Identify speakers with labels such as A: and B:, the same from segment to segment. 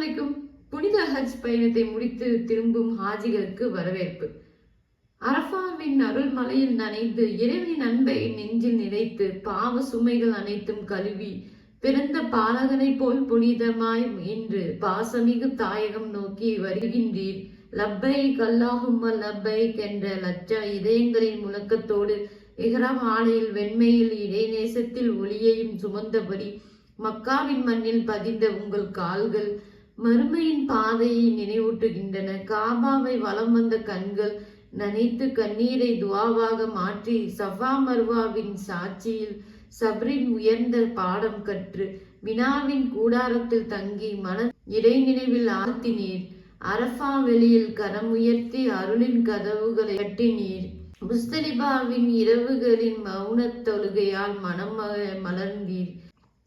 A: அலைக்கும். புனித ஹஜ் பயணத்தை முடித்து திரும்பும் ஹாஜிகளுக்கு வரவேற்பு. அரஃபாவின் அருள் மலையில் நனைந்து இறைவனின் அன்பை நெஞ்சில் நிறைத்து பாவ சுமைகள் அனைத்தும் கழுவி பிறந்த பாலகனை போல் புனிதமாய் இன்று பாசமிகு தாயகம் நோக்கி வருகின்றீர். லப்பைக் அல்லாஹும்ம லப்பைக் என்ற லட்ச இதயங்களின் முழக்கத்தோடு இஹ்ராம் ஆலையில் வெண்மையில் இடைநேசத்தில் ஒளியையும் சுமந்தபடி மக்காவின் மண்ணில் பதிந்த உங்கள் கால்கள் மறுமையின் பாதையை நினைவூட்டுகின்றன. காபாவை வலம் வந்த கண்கள் நனைத்து கண்ணீரை துவாவாக மாற்றி சஃபா மர்வாவின் சாட்சியில் சப்ரின் உயர்ந்த பாடம் கற்று மினாவின் கூடாரத்தில் தங்கி மன இறைநினைவில் ஆழ்த்தினீர். அரஃபா வெளியில் கரம் உயர்த்தி அருளின் கதவுகளை கட்டினீர். முஸ்தலிபாவின் இரவுகளின் மௌனத் தொழுகையால் மனம் மலர்ந்தீர்.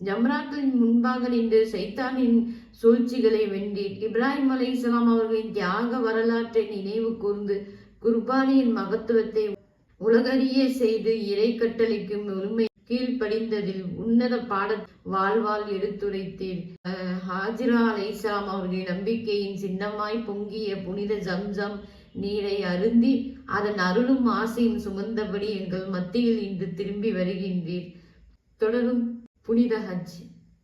A: ஜம்ராக்களின் முன்பாக நின்று சைத்தானின் சூழ்ச்சிகளை வென்றீர். இப்ராஹிம் அலைஹிஸ்ஸலாம் அவர்களின் தியாக வரலாற்றை நினைவு கூர்ந்து குர்பானியின் மகத்துவத்தை உலகறிய செய்து இறை கட்டளைக்கும் உரிமை கீழ்ப்படிந்ததில் உன்னத பாட வாழ்வால் எடுத்துரைத்தீர். ஹாஜிரா அலைஹிஸ்ஸலாம் அவர்களின் நம்பிக்கையின் சின்னமாய் பொங்கிய புனித ஜம்சம் நீரை அருந்தி அதன் அருளும் ஆசையும் சுமந்தபடி எங்கள் மத்தியில் இன்று திரும்பி வருகின்றீர். தொடரும் புனித ஹஜ்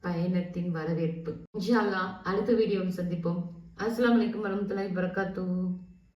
A: பயணத்தின் வரவேற்பு. இன்ஷா அல்லாஹ் அடுத்த வீடியோவில் சந்திப்போம். அஸ்ஸலாமு அலைக்கும் வரஹ்மத்துல்லாஹி வபரகாத்துஹு.